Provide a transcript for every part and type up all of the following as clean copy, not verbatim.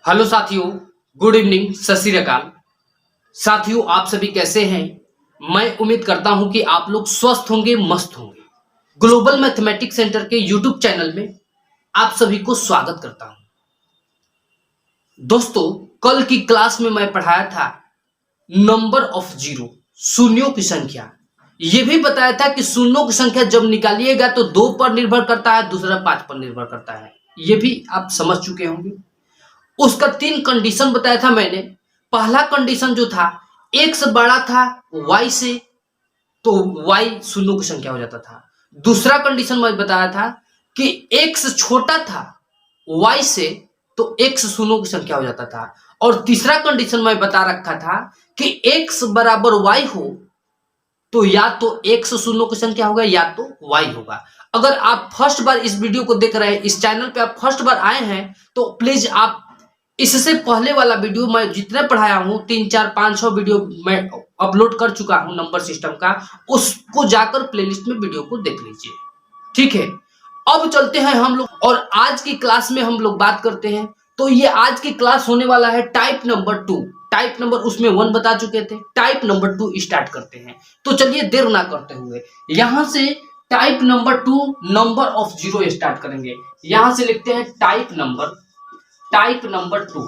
Hello साथियों, good evening, सत श्री अकाल। साथियों, आप सभी कैसे हैं? मैं उम्मीद करता हूं कि आप लोग स्वस्थ होंगे, मस्त होंगे। ग्लोबल मैथमेटिक्स सेंटर के यूट्यूब चैनल में आप सभी को स्वागत करता हूं। दोस्तों, कल की क्लास में मैं पढ़ाया था नंबर ऑफ जीरो, शून्यों की संख्या। यह भी बताया था कि शून्यों की संख्या जब निकालिएगा तो 2 पर निर्भर करता है, दूसरा 5 पर निर्भर करता है। यह भी आप समझ चुके होंगे। उसका 3 कंडीशन बताया था मैंने। पहला कंडीशन जो था, x बड़ा था y से तो y शून्यों की संख्या हो जाता था। दूसरा कंडीशन मैं बताया था कि x छोटा था y से तो x शून्यों की संख्या हो जाता था। और तीसरा कंडीशन मैं बता रखा था कि x बराबर y हो तो या तो x शून्यों की संख्या होगा या तो y होगा। अगर आप फर्स्ट बार इस वीडियो को देख रहे हैं, इस चैनल पे आप फर्स्ट बार आए हैं, तो प्लीज आप इससे पहले वाला वीडियो मैं जितने पढ़ाया हूं 3, 4, 5, 6 वीडियो मैं अपलोड कर चुका हूं नंबर सिस्टम का, उसको जाकर प्लेलिस्ट में वीडियो को देख लीजिए। ठीक है, अब चलते हैं हम लोग और आज की क्लास में हम लोग बात करते हैं। तो ये आज की क्लास होने वाला है टाइप नंबर 2। टाइप नंबर उसमें 1 बता चुके थे, टाइप नंबर 2 स्टार्ट करते हैं। तो चलिए देर ना करते हुए यहां से type number 2 number of zero start करेंगे। यहां से लिखते हैं type number 2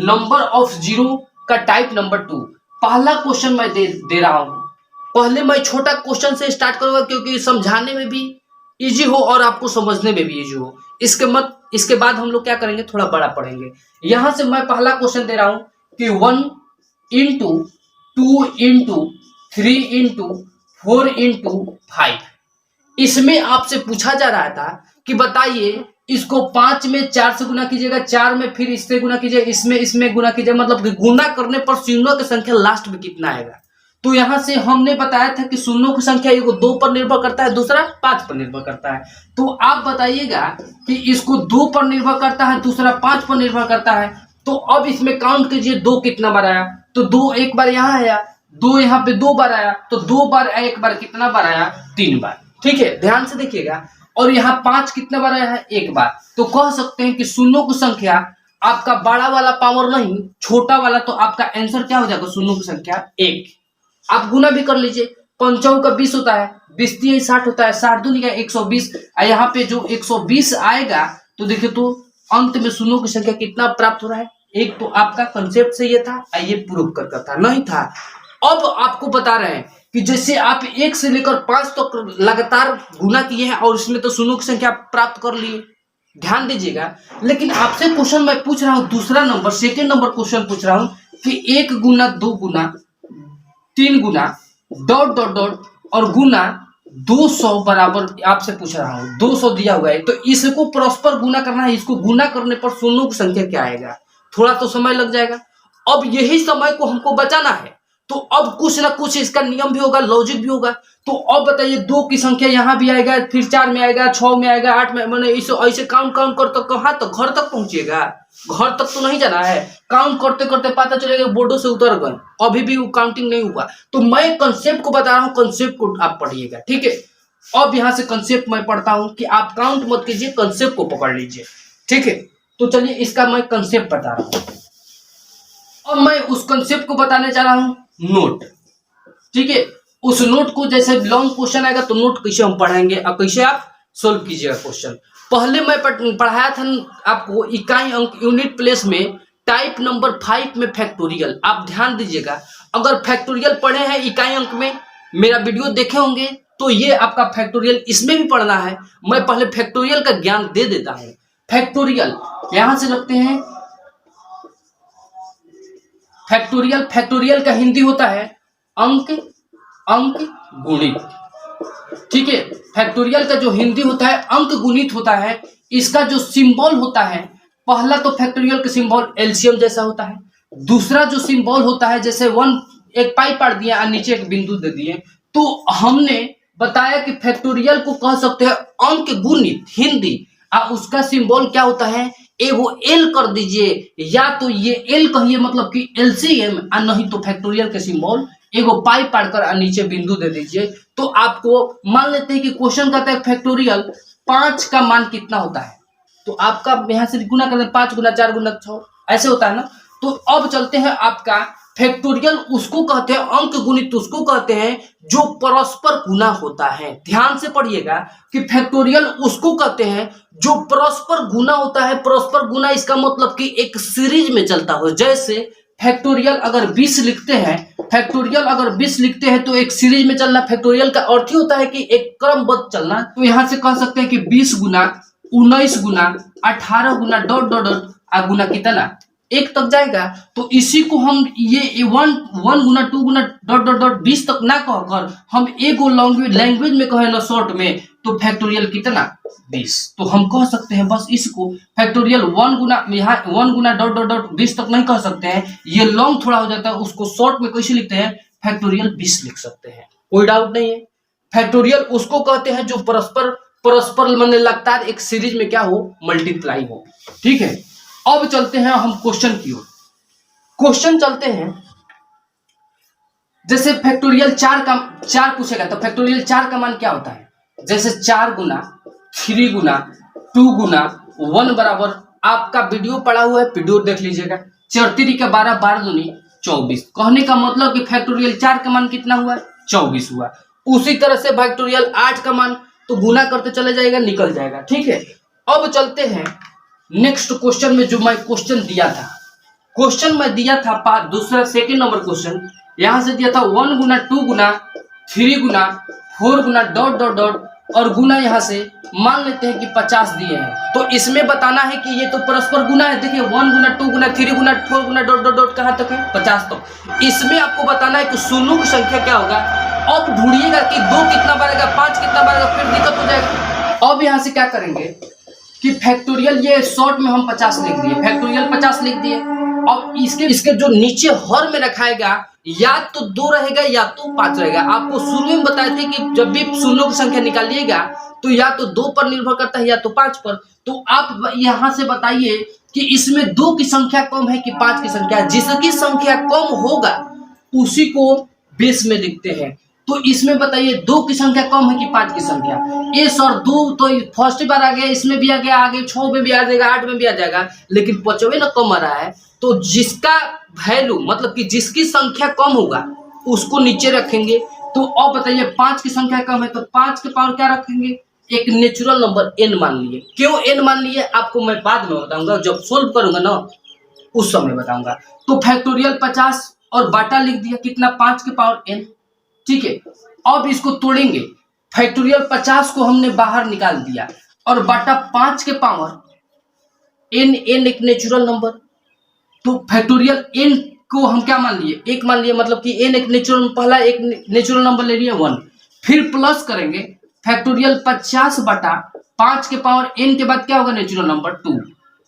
number of zero का टाइप नंबर 2। पहला क्वेश्चन मैं दे रहा हूं। पहले मैं छोटा क्वेश्चन से स्टार्ट करूंगा क्योंकि समझाने में भी इजी हो और आपको समझने में भी इजी हो। इसके बाद हम लोग क्या करेंगे, थोड़ा बड़ा पढ़ेंगे। यहां से मैं पहला क्वेश्चन दे रहा हूं कि 1 इंटू 2 इंटू 3 इंटू 4 इंटू 5। इसमें आपसे पूछा जा रहा था कि बताइए इसको 5 में 4 से गुना कीजिएगा, 4 में फिर इससे गुना कीजिए, इसमें गुना कीजिए, मतलब गुना करने पर शून्यों की संख्या लास्ट में कितना आएगा। तो यहां से हमने बताया था कि शून्यों की संख्या एगो 2 पर निर्भर करता है, दूसरा 5 पर निर्भर करता है। तो आप बताइएगा कि इसको 2 पर निर्भर करता है, दूसरा 5 पर निर्भर करता है। तो अब इसमें काउंट कीजिए 2 कितना बार आया, तो 2 एक बार यहाँ आया, 2 यहाँ पे 2 बार आया, तो 2 बार एक बार कितना बार आया, 3 बार। ठीक है, ध्यान से देखिएगा। और यहाँ 5 कितना बार आया है, 1 बार। तो कह सकते हैं कि शून्यों की संख्या आपका बड़ा वाला पावर नहीं, छोटा वाला, तो आपका आंसर क्या हो जाएगा, शून्यों की संख्या 1। आप गुना भी कर लीजिए, 5 का 20 होता है, 20 3 60 होता है, 60 दूनी का 120। यहाँ पे जो 120 आएगा तो देखिए तो अंत में शून्यों की संख्या कितना प्राप्त हो रहा है, 1। तो आपका कंसेप्ट से ये था, ये प्रूव करता था, नहीं था। अब आपको बता रहे हैं कि जैसे आप 1 से लेकर 5 तक तो लगातार गुना किए हैं और इसमें तो शून्यों की संख्या प्राप्त कर लिए, ध्यान दीजिएगा। लेकिन आपसे क्वेश्चन मैं पूछ रहा हूं, दूसरा नंबर, सेकेंड नंबर क्वेश्चन पूछ रहा हूं कि 1 गुना 2 गुना 3 गुना डॉट डॉट डॉट और गुना 200 बराबर आपसे पूछ रहा हूं, 200 दिया हुआ है। तो इसको परस्पर गुना करना है, इसको गुना करने पर शून्यों की संख्या क्या आएगा, थोड़ा तो समय लग जाएगा। अब यही समय को हमको बचाना है, तो अब कुछ ना कुछ इसका नियम भी होगा, लॉजिक भी होगा। तो अब बताइए 2 की संख्या यहाँ भी आएगा, फिर 4 में आएगा, 6 में आएगा, 8 में, मैंने ऐसे काउंट कर तो कहाँ तक, घर तक पहुंचेगा, घर तक तो नहीं जाना है। काउंट करते करते पता चलेगा बोर्डों से उतर गए, अभी भी वो काउंटिंग नहीं हुआ। तो मैं कंसेप्ट को बता रहा हूँ, कंसेप्ट को आप पढ़िएगा। ठीक है, अब यहाँ से कंसेप्ट मैं पढ़ता हूँ कि आप काउंट मत कीजिए, कंसेप्ट को पकड़ लीजिए। ठीक है, तो चलिए इसका मैं कंसेप्ट बता रहा हूँ। अब मैं उस कंसेप्ट को बताने जा रहा हूं, नोट। ठीक है, उस नोट को जैसे लॉन्ग क्वेश्चन आएगा तो नोट कैसे हम पढ़ाएंगे और कैसे आप सोल्व कीजिएगा क्वेश्चन। पहले मैं पढ़ाया था आपको इकाई अंक यूनिट प्लेस में टाइप नंबर 5 में फैक्टोरियल। आप ध्यान दीजिएगा, अगर फैक्टोरियल पढ़े हैं इकाई अंक में, मेरा वीडियो देखे होंगे, तो ये आपका फैक्टोरियल इसमें भी पढ़ना है। मैं पहले फैक्टोरियल का ज्ञान दे देता हूं। फैक्टोरियल यहां से रखते हैं, फैक्टोरियल का हिंदी होता है अंक गुणित। ठीक है, फैक्टोरियल का जो हिंदी होता है अंक गुणित होता है। इसका जो सिंबल होता है, पहला तो फैक्टोरियल का सिंबल एलसीएम जैसा होता है। दूसरा जो सिंबल होता है, जैसे 1 एक पाई पाड़ दिया और नीचे एक बिंदु दे दिए, तो हमने बताया कि फैक्टोरियल को कह सकते हैं अंक गुणित हिंदी। और उसका सिंबल क्या होता है, एगो एल कर दीजिए, या तो ये एल कहिए मतलब कि एलसीएम, और नहीं तो फैक्टोरियल के सिंबल एगो पाई पाड़कर और नीचे बिंदु दे दीजिए। तो आपको मान लेते हैं कि क्वेश्चन कहता है फैक्टोरियल 5 का मान कितना होता है, तो आपका यहां से गुना करते 5 गुना 4 गुना 6, ऐसे होता है ना। तो अब चलते हैं आपका फैक्टोरियल उसको कहते हैं, अंक गुणित उसको कहते हैं जो परस्पर गुना होता है। ध्यान से पढ़िएगा कि फैक्टोरियल उसको कहते हैं जो परस्पर गुना होता है। परस्पर गुना इसका मतलब कि एक सीरीज में चलता हो। जैसे फैक्टोरियल अगर 20 लिखते हैं, फैक्टोरियल अगर 20 लिखते हैं तो एक सीरीज में चलना। फैक्टोरियल का अर्थ ही होता है कि एक क्रमबद्ध चलना। तो यहां से कह सकते हैं कि 20 गुना 19 गुना 18 गुना डॉट डॉट डॉट गुना कितना 1 तक जाएगा। तो इसी को हम ये 1 गुना 2 गुना डॉट डॉट डॉट 20 तक ना कहकर हम एगो लैंग्वेज में कहे ना शॉर्ट में, तो फैक्टोरियल कितना 20। तो हम कह सकते हैं बस इसको फैक्टोरियल 1 गुना, यहाँ 1 गुना डॉट डॉट डॉट 20 तक नहीं कह सकते हैं, ये लॉन्ग थोड़ा हो जाता है। उसको शॉर्ट में कैसे लिखते हैं, फैक्टोरियल 20 लिख सकते हैं, कोई डाउट नहीं है। फैक्टोरियल उसको कहते हैं जो परस्पर मतलब लगातार एक सीरीज में क्या हो, मल्टीप्लाई हो। ठीक है, अब चलते हैं हम क्वेश्चन की ओर। क्वेश्चन चलते हैं, जैसे फैक्टोरियल 4 पूछेगा तो फैक्टोरियल 4 का मान क्या होता है। जैसे 4 गुना 3 गुना 2 गुना 1 बराबर, आपका वीडियो पड़ा हुआ है, वीडियो देख लीजिएगा। 4 3 के 12, 12 दूनी 24। कहने का मतलब कि फैक्टोरियल 4 का मान कितना हुआ, 24 हुआ। उसी तरह से फैक्टोरियल 8 का मान तो गुना करते चले जाएगा, निकल जाएगा। ठीक है, अब चलते हैं नेक्स्ट क्वेश्चन में। जो मैं क्वेश्चन दिया था, क्वेश्चन मैं दिया था दूसरा सेकंड नंबर क्वेश्चन, यहां से दिया था 1 गुना 2 गुना 3 गुना 4 गुना डॉट डॉट डॉट और गुना यहां से मान लेते हैं कि 50 दिए हैं। तो इसमें बताना है कि ये तो परस्पर गुना है। देखिए 1 गुना 2 गुना 3 गुना 4 गुना डॉट डॉट डॉट कहां तक है, 50 तक। इसमें आपको बताना है कि शून्यों की संख्या क्या होगा। अब ढूंढिएगा कि 2 कितना बढ़ेगा, 5 कितना बढ़ेगा, फिर दिक्कत हो जाएगा। अब यहां से क्या करेंगे कि फैक्टोरियल ये शॉर्ट में हम 50 लिख दिए, फैक्टोरियल 50 लिख दिए। अब इसके जो नीचे हर में रखाएगा या तो 2 रहेगा या तो 5 रहेगा। आपको शुरू में बताए थे कि जब भी शून्यों की संख्या निकालिएगा तो या तो 2 पर निर्भर करता है या तो 5 पर। तो आप यहां से बताइए कि इसमें 2 की संख्या कम है कि 5 की संख्या। जिसकी संख्या कम होगा उसी को बेस में लिखते हैं। तो इसमें बताइए 2 की संख्या कम है कि 5 की संख्या। ये सर 2 तो फर्स्ट बार आ गया, इसमें भी आ गया, आगे 6 में भी आ जाएगा, 8 में भी आ जाएगा, लेकिन 5वें ना कम आ रहा है। तो जिसका वैल्यू मतलब कि जिसकी संख्या कम होगा उसको नीचे रखेंगे। तो अब बताइए 5 की संख्या कम है तो 5 के पावर क्या रखेंगे, एक नेचुरल नंबर n मान लिए। क्यों n मान लिए आपको मैं बाद में बताऊंगा, जब सोल्व करूंगा ना उस समय बताऊंगा। तो फैक्टोरियल 50 और बाटा लिख दिया कितना, 5 के पावर n। ठीक है, अब इसको तोड़ेंगे। फैक्टोरियल 50 को हमने बाहर निकाल दिया और बाटा 5 के पावर n एक नेचुरल नंबर। तो फैक्टोरियल n को हम क्या मान लिए, 1 मान लिए, मतलब कि n एक नेचुरल, पहला एक नेचुरल नंबर ले लिए 1। फिर प्लस करेंगे फैक्टोरियल 50 बटा 5 के पावर n के बाद क्या होगा, नेचुरल नंबर 2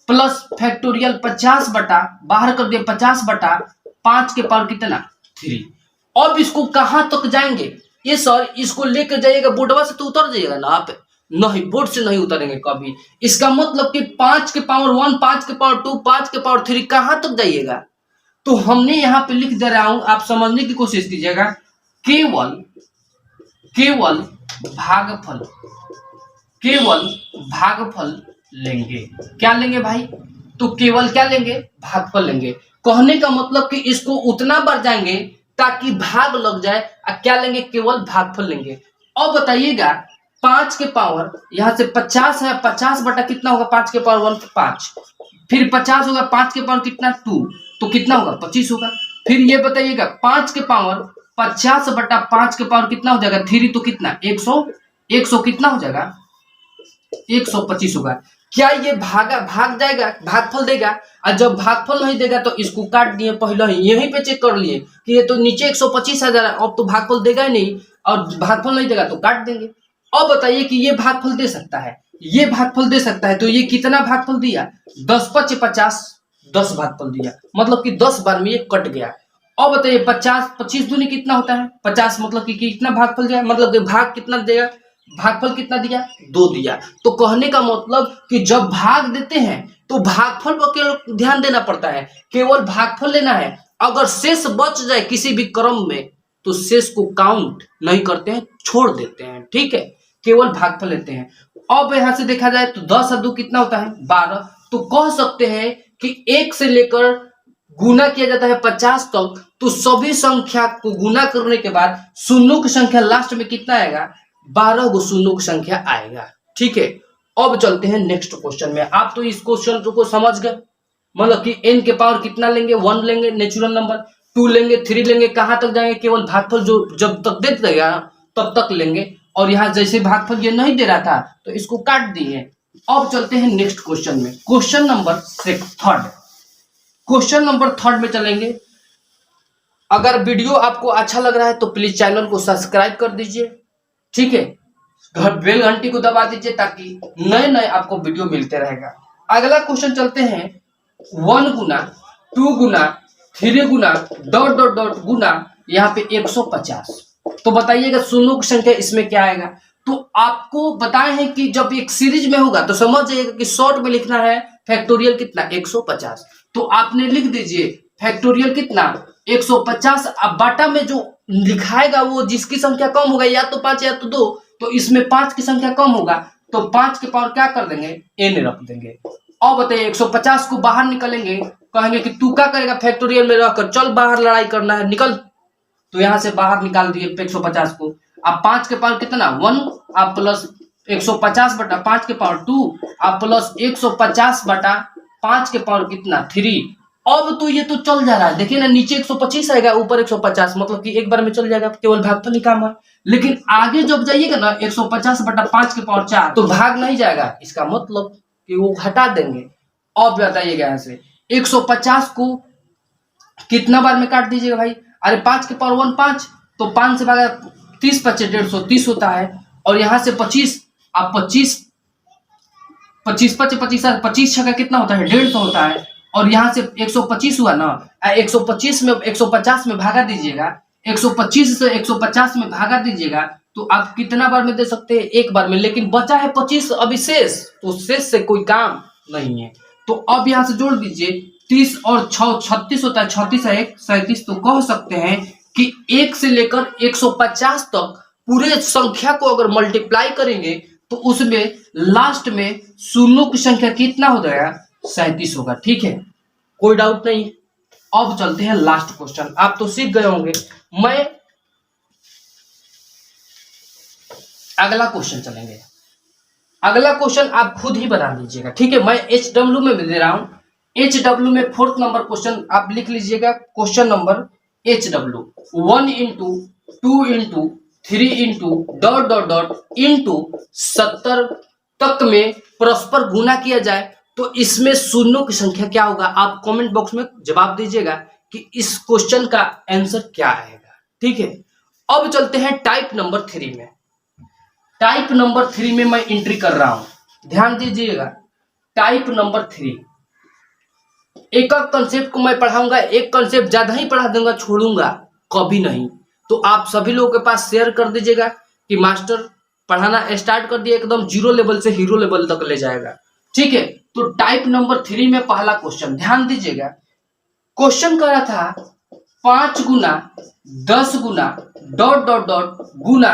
प्लस फैक्टोरियल 50 बटा बाहर कर दिया 50 बटा 5 के पावर कितना 3। अब इसको कहां तक जाएंगे, ये सर इसको लेकर जाइएगा बोर्डवा से तो उतर जाइएगा ना आप, नहीं बोर्ड से नहीं उतरेंगे कभी। इसका मतलब कि 5 के पावर 1, 5 के पावर 2, 5 के पावर 3 कहां तक जाइएगा। तो हमने यहाँ पे लिख दे रहा हूं, आप समझने की कोशिश कीजिएगा। केवल भागफल लेंगे। क्या लेंगे भाई, तो केवल क्या लेंगे, भागफल लेंगे। कहने का मतलब कि इसको उतना बढ़ जाएंगे ताकि भाग लग जाए। क्या लेंगे, केवल भागफल लेंगे। अब बताइएगा 5 के पावर यहां से 50 है, 50 बटा कितना होगा, 5 के पावर 1 5, फिर 50 होगा 5 के पावर कितना 2, तो कितना होगा 25 होगा। फिर ये बताइएगा 5 के पावर 50 बटा 5 के पावर कितना हो जाएगा 3, तो कितना 100 कितना हो जाएगा 125 होगा। क्या ये भाग जाएगा, भागफल देगा। और जब भागफल नहीं देगा तो इसको काट दिए, पहले ही यहीं पे चेक कर लिए कि ये तो नीचे 125 आ जा रहा है, अब तो भागफल देगा ही नहीं, और भागफल नहीं देगा तो काट देंगे। अब बताइए कि ये भागफल दे सकता है, ये भागफल दे सकता है, तो ये कितना भागफल दिया 10 5 50, 10 भागफल दिया, मतलब कि 10 बार में ये कट गया। अब बताइए 50 25 दूनी कितना होता है 50, मतलब कि कितना भागफल दिया, मतलब भाग कितना देगा, भागफल कितना दिया 2 दिया। तो कहने का मतलब कि जब भाग देते हैं तो भागफल पर केवल ध्यान देना पड़ता है, केवल भागफल लेना है। अगर शेष बच जाए किसी भी क्रम में तो शेष को काउंट नहीं करते हैं, छोड़ देते हैं। ठीक है, केवल भागफल लेते हैं। अब यहां से देखा जाए तो 10 और 2 कितना होता है 12। तो कह सकते हैं कि 1 से लेकर गुना किया जाता है 50 तक, तो सभी संख्या को गुना करने के बाद शून्यों की संख्या लास्ट में कितना आएगा, 12 गो शून्यों की संख्या आएगा। ठीक है, अब चलते हैं नेक्स्ट क्वेश्चन में। आप तो इस क्वेश्चन को समझ गए, मतलब कि n के पावर कितना लेंगे, 1 लेंगे नेचुरल नंबर, 2 लेंगे, 3 लेंगे, कहां तक जाएंगे, केवल भागफल जो जब तक दे देगा तब तक लेंगे। और यहाँ जैसे भागफल ये नहीं दे रहा था तो इसको काट दिए। अब चलते हैं नेक्स्ट क्वेश्चन में, क्वेश्चन नंबर 3। क्वेश्चन नंबर 3 में चलेंगे। अगर वीडियो आपको अच्छा लग रहा है तो प्लीज चैनल को सब्सक्राइब कर दीजिए। ठीक है, बेल घंटी को दबा दीजिए ताकि नए नए आपको वीडियो मिलते रहेगा। अगला क्वेश्चन चलते हैं, 1 गुना 2 गुना 3 गुना डॉट डॉट डॉट गुना यहाँ पे 150। तो बताइएगा शून्यों की संख्या इसमें क्या आएगा। तो आपको बताए हैं कि जब एक सीरीज में होगा तो समझ जाइएगा कि शॉर्ट में लिखना है फैक्टोरियल कितना, 150। तो आपने लिख दीजिए फैक्टोरियल कितना, 150। अब बाटा में जो लिखाएगा वो जिसकी संख्या कम होगा, या तो 5 या तो 2, तो इसमें 5 की संख्या कम होगा तो 5 के पावर क्या कर देंगे, n रख देंगे। अब बताइए 150 को बाहर निकलेंगे, कहेंगे कि तू क्या करेगा फैक्टोरियल में रहकर, चल बाहर लड़ाई करना है, निकल। तो यहां से बाहर निकाल दिए 150 को। अब 5 के पावर कितना, 1, आप प्लस 150 बटा 5 के पावर 2, आप प्लस 150 बटा 5 के पावर कितना, 3। अब तो ये तो चल जा रहा है, देखिए ना, नीचे 125 आएगा, ऊपर 150, मतलब कि एक बार में चल जाएगा, केवल भागफल ही काम है। लेकिन आगे जब जाइएगा ना 150 बटा 5 के पावर 4, तो भाग नहीं जाएगा, इसका मतलब कि वो हटा देंगे। अब बताइएगा यहाँ से 150 को कितना बार में काट दीजिएगा भाई, अरे 5 के पावर 1 5, तो 5 से भागा 30 25 150 होता है। और यहाँ से 25, आप 25 25 25 छक्का कितना होता है, 150 होता है। और यहाँ से 125 हुआ ना, 125 में 150 में भागा दीजिएगा, 125 से 150 में भागा दीजिएगा, तो आप कितना बार में दे सकते हैं, एक बार में। लेकिन बचा है 25 अभी शेष, तो शेष से कोई काम नहीं है। तो अब यहाँ से जोड़ दीजिए, 30 और 6 36 होता है, 36 है 1 37। तो कह सकते हैं कि 1 से लेकर 150 तक पूरे संख्या को अगर मल्टीप्लाई करेंगे तो उसमें लास्ट में शून्यों की संख्या कितना हो जाएगा, 37 होगा। ठीक है, कोई डाउट नहीं। अब चलते हैं लास्ट क्वेश्चन, आप तो सीख गए होंगे। मैं अगला क्वेश्चन चलेंगे। अगला क्वेश्चन आप खुद ही बना लीजिएगा। ठीक है, मैं HW में दे रहा हूं, HW में 4th नंबर क्वेश्चन आप लिख लीजिएगा। Question number HW 1 into 2 into 3 into dot dot dot into 70 तक में परस्पर गुना किया जाए तो इसमें शून्यों की संख्या क्या होगा। आप कमेंट बॉक्स में जवाब दीजिएगा कि इस क्वेश्चन का आंसर क्या आएगा। ठीक है, अब चलते हैं टाइप नंबर 3 में। टाइप नंबर 3 में मैं एंट्री कर रहा हूं, ध्यान दीजिएगा। टाइप नंबर 3 एक कंसेप्ट को मैं पढ़ाऊंगा, एक कंसेप्ट ज्यादा ही पढ़ा दूंगा, छोड़ूंगा कभी नहीं। तो आप सभी लोगों के पास शेयर कर दीजिएगा कि मास्टर पढ़ाना स्टार्ट कर दिया, एकदम 0 लेवल से हीरो लेवल तक ले जाएगा। ठीक है, तो टाइप नंबर 3 में पहला क्वेश्चन ध्यान दीजिएगा। क्वेश्चन कह रहा था 5 गुना 10 गुना डॉट डॉट डॉट गुना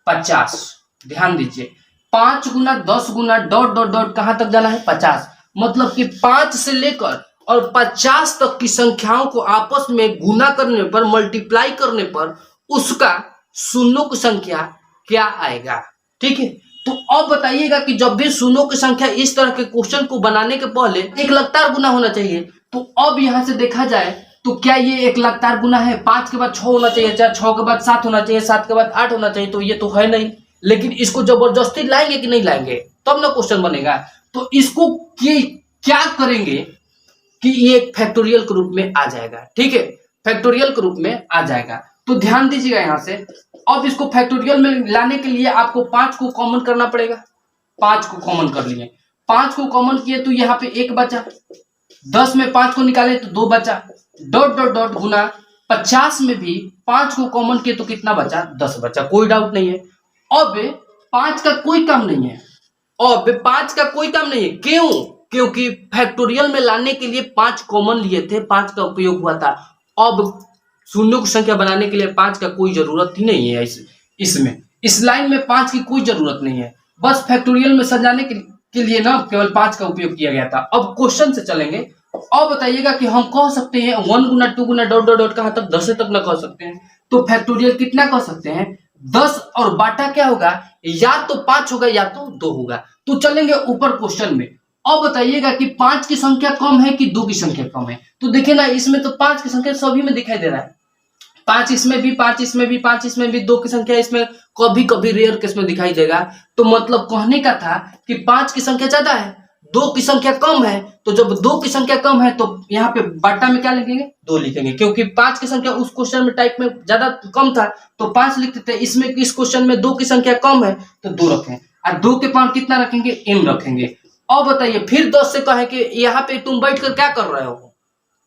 50। ध्यान दीजिए, 5 गुना 10 गुना डॉट डॉट डॉट कहां तक जाना है, 50। मतलब कि 5 से लेकर और 50 तक की संख्याओं को आपस में गुना करने पर, मल्टीप्लाई करने पर उसका शून्यों की संख्या क्या आएगा। ठीक है, तो अब बताइएगा कि जब भी शून्यों की संख्या इस तरह के क्वेश्चन को बनाने के पहले एक लगातार गुना होना चाहिए। तो अब यहां से देखा जाए तो क्या ये एक लगातार गुना है, 5 के बाद 6 होना चाहिए, 6 के बाद 7 होना चाहिए, 7 के बाद 8 होना चाहिए, तो ये तो है नहीं। लेकिन इसको जबरदस्ती लाएंगे कि नहीं लाएंगे, तब ना क्वेश्चन बनेगा। तो इसको क्या करेंगे कि ये फैक्टोरियल के रूप में आ जाएगा। ठीक है, फैक्टोरियल के रूप में आ जाएगा। तो ध्यान दीजिएगा यहां से। अब इसको फैक्टोरियल में लाने के लिए आपको 5 को कॉमन करना पड़ेगा। 5 को कॉमन कर लिए, 5 को कॉमन किए तो यहाँ पे 1 बचा, 10 में 5 को निकाले तो 2 बचा, डॉट डॉट डॉट गुना 50 में भी 5 को कॉमन किए तो कितना बचा, 10 बचा। कोई डाउट नहीं है। अब 5 का कोई काम नहीं है, अब 5 का कोई काम नहीं है। क्यों? क्योंकि फैक्टोरियल में लाने के लिए 5 कॉमन लिए थे, 5 का उपयोग हुआ था। अब शून्यों की संख्या बनाने के लिए 5 का कोई जरूरत ही नहीं है। इसमें इस लाइन में 5 की कोई जरूरत नहीं है। बस फैक्टोरियल में सजाने के लिए के लिए ना केवल 5 का उपयोग किया गया था। अब क्वेश्चन से चलेंगे। अब बताइएगा कि हम कह सकते हैं 1 गुना 2 गुना डॉट डॉट डॉट कहाँ तक 10 तक ना कह सकते हैं, तो फैक्टोरियल कितना कह सकते हैं 10 और बाटा क्या होगा, या तो 5 होगा या तो 2 होगा। तो चलेंगे ऊपर क्वेश्चन में। अब बताइएगा कि 5 की संख्या कम है कि 2 की संख्या कम है। तो देखिए ना, इसमें तो 5 की संख्या सभी में दिखाई दे रहा है, 5 इसमें भी, 5 इसमें भी, 5 इसमें भी, 2 की संख्या इसमें कभी कभी रेयर केस में दिखाई देगा। तो मतलब कहने का था कि 5 की संख्या ज्यादा है, 2 की संख्या कम है। तो जब 2 की संख्या कम है तो यहाँ पे बाटा में क्या लिखेंगे 2 लिखेंगे, क्योंकि 5 की संख्या उस क्वेश्चन में टाइप में ज्यादा कम था तो 5 लिखते थे। इसमें इस क्वेश्चन में 2 की संख्या कम है तो 2 रखें, और 2 के पावर कितना रखेंगे m रखेंगे। अब बताइए फिर 10 से कहे कि यहाँ पे तुम बैठ कर क्या कर रहे हो,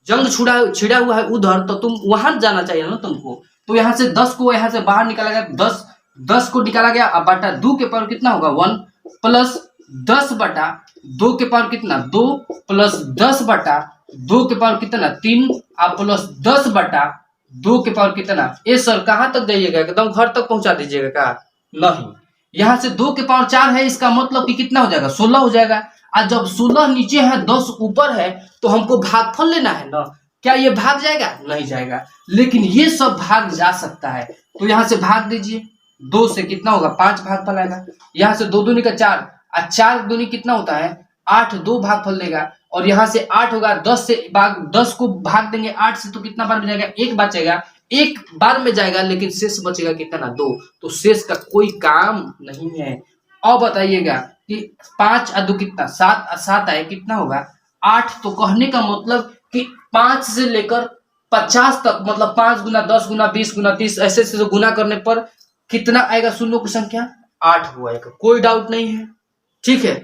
जंग छिड़ा हुआ है उधर, तो तुम वहां जाना चाहिए ना तुमको। तो यहाँ से 10 को यहाँ से बाहर निकाला गया, 10 को निकाला गया। अब बटा 2 के पावर कितना होगा 1 प्लस 10 बटा 2 के पावर कितना 2 प्लस 10 बटा 2 के पावर कितना 3 और प्लस 10 बटा 2 के पावर कितना। ए सर कहाँ तक जाइएगा, एकदम घर तक पहुंचा दीजिएगा का? नहीं, यहाँ से 2 के पावर 4 है, इसका मतलब कि कितना हो जाएगा 16 हो जाएगा। और जब 16 नीचे है 10 ऊपर है तो हमको भागफल लेना है ना। क्या ये भाग जाएगा? नहीं जाएगा, लेकिन ये सब भाग जा सकता है। तो यहाँ से भाग दीजिए, 2 से कितना होगा 5 भागफल आएगा। यहाँ से 2 दूनी का 4 और 4 दूनी कितना होता है 8, 2 भागफल देगा। और यहाँ से 8 होगा, 10 को भाग देंगे 8 से तो कितना बार में जाएगा 1 बचेगा, 1 बार में जाएगा, लेकिन शेष बचेगा कितना 2। तो शेष का कोई काम नहीं है। अब बताइएगा कि 5 और 2 कितना 7 और 7 आए कितना होगा 8। तो कहने का मतलब कि 5 से लेकर 50 तक, मतलब 5 गुना 10 गुना 20 गुना 30 ऐसे से गुना करने पर कितना आएगा शून्यों की संख्या 8 हुआ है। कोई डाउट नहीं है, ठीक है।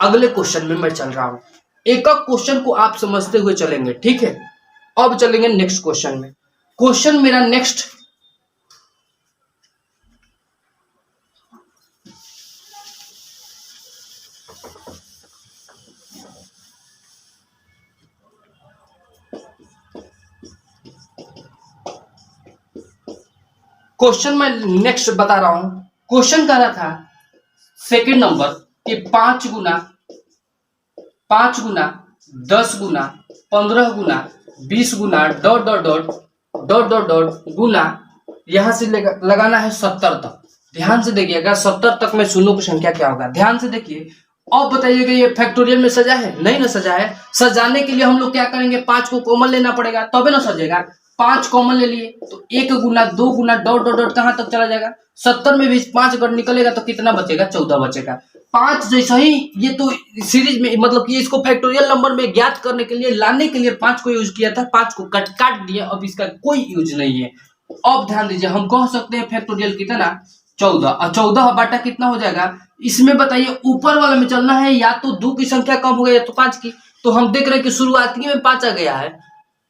अगले क्वेश्चन में मैं चल रहा हूं, एक एक क्वेश्चन को आप समझते हुए चलेंगे, ठीक है। अब चलेंगे नेक्स्ट क्वेश्चन में। क्वेश्चन मेरा नेक्स्ट क्वेश्चन मैं नेक्स्ट बता रहा हूं। क्वेश्चन कह रहा था सेकंड नंबर कि 5 गुना 10 गुना 15 गुना 20 गुना dot dot dot dot dot dot गुना यहां से लगाना है 70 तक। ध्यान से देखिएगा 70 तक में शून्यों की संख्या क्या होगा, ध्यान से देखिए। अब बताइएगा ये फैक्टोरियल में सजा है? नहीं ना सजा है। सजाने के लिए हम लोग क्या करेंगे 5 को कॉमन लेना पड़ेगा तबे ना सजेगा। 5 कॉमन ले लिए तो 1 गुना 2 गुना डॉट डॉट डॉट कहां तक चला जाएगा 70 में भी 5 अगर निकलेगा तो कितना बचेगा 14 बचेगा। 5 जैसा ही ये तो सीरीज में, मतलब कि इसको फैक्टोरियल नंबर में ज्ञात करने के लिए लाने के लिए 5 को यूज किया था, 5 को काट दिया, अब इसका कोई यूज नहीं है। अब ध्यान दीजिए, हम कह सकते हैं फैक्टोरियल कितना 14 और 14 बाटा कितना हो जाएगा। इसमें बताइए ऊपर वाले में चलना है या तो 2 की संख्या कम हो गई या तो 5 की। तो हम देख रहे हैं कि शुरुआती में 5 आ गया है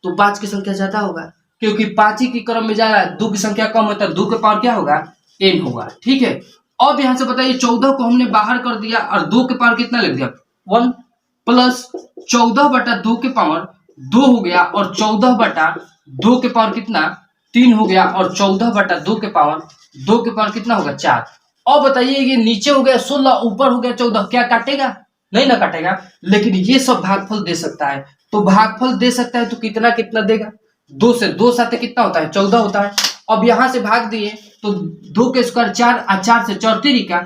तो 5 की संख्या ज्यादा होगा, क्योंकि 5 ही के क्रम में जा रहा है। 2 की संख्या कम होता है, 2 के पावर क्या होगा n होगा, ठीक है। अब यहां से बताइए 14 को हमने बाहर कर दिया और 2 के पावर कितना लिख दिया 1 प्लस 14 बटा 2 के पावर 2 हो गया और 14 बटा 2 के पावर कितना 3 हो गया और 14 बटा 2 के पावर 2 के पावर कितना होगा 4। अब बताइए ये नीचे हो गया 16 ऊपर हो गया 14, क्या काटेगा? नहीं ना काटेगा, लेकिन ये सब भागफल दे सकता है। तो भागफल दे सकता है तो कितना कितना देगा 2 से 2 साथ कितना होता है 14 होता है। अब यहां से भाग दिए तो 2 के स्क्वायर 4 और 4 से 4 3 का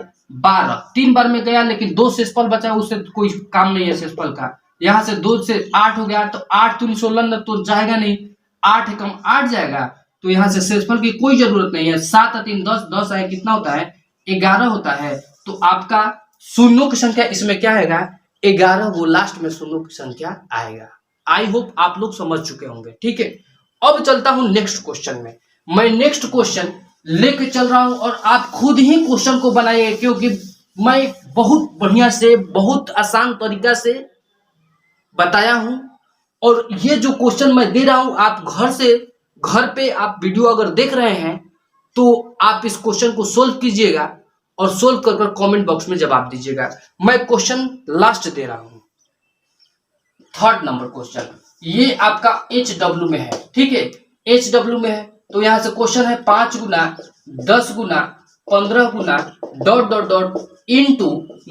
12, 3 बार में गया लेकिन 2 शेषफल बचा, उससे कोई काम नहीं है शेषफल का। यहाँ से 2 से 8 हो गया तो 8 दूनी 16 तो जाएगा नहीं, 8 कम 8 जाएगा, तो यहाँ से शेषफल की कोई जरूरत नहीं है। 7 और 3 10, 10 आए कितना होता है 11 होता है। तो आपका शून्यों की संख्या इसमें क्या आएगा 11, वो लास्ट में शून्यों की संख्या आएगा। आई होप आप लोग समझ चुके होंगे, ठीक है। अब चलता हूं नेक्स्ट क्वेश्चन में। मैं नेक्स्ट क्वेश्चन लेके चल रहा हूं और आप खुद ही क्वेश्चन को बनाइए, क्योंकि मैं बहुत बढ़िया से बहुत आसान तरीका से बताया हूं। और ये जो क्वेश्चन मैं दे रहा हूं आप घर पे आप वीडियो अगर देख रहे हैं तो आप इस क्वेश्चन को सोल्व कीजिएगा और सोल्व कर कमेंट बॉक्स में जवाब दीजिएगा। मैं क्वेश्चन लास्ट दे रहा हूं, थर्ड नंबर क्वेश्चन। ये आपका HW में है, ठीक है, HW में है। तो यहां से क्वेश्चन है 5 गुना 10 गुना 15 गुना डॉट डॉट डॉट इंटू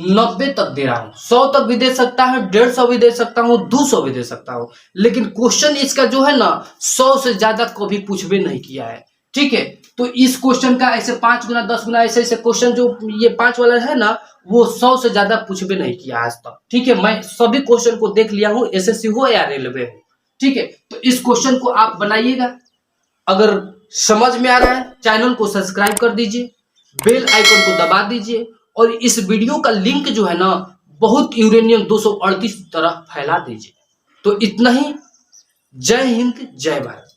90 तक दे रहा हूं। 100 तक भी दे सकता है, 150 भी दे सकता हूं, 200 भी दे सकता हूं, लेकिन क्वेश्चन इसका जो है ना 100 से ज्यादा कभी पूछबे नहीं किया है। ठीक है, तो इस क्वेश्चन का ऐसे 5 गुना 10 गुना ऐसे ऐसे क्वेश्चन जो ये 5 वाला है ना वो 100 से ज्यादा पूछबे नहीं किया आज तक। ठीक है, मैं सभी क्वेश्चन को देख लिया हूं, एसएससी हो या रेलवे हो। ठीक है, तो इस क्वेश्चन को आप बनाइएगा। अगर समझ में आ रहा है चैनल को सब्सक्राइब कर दीजिए, बेल आइकन को दबा दीजिए और इस वीडियो का लिंक जो है ना बहुत यूरेनियम 238 तरह फैला दीजिए। तो इतना ही। जय हिंद, जय भारत।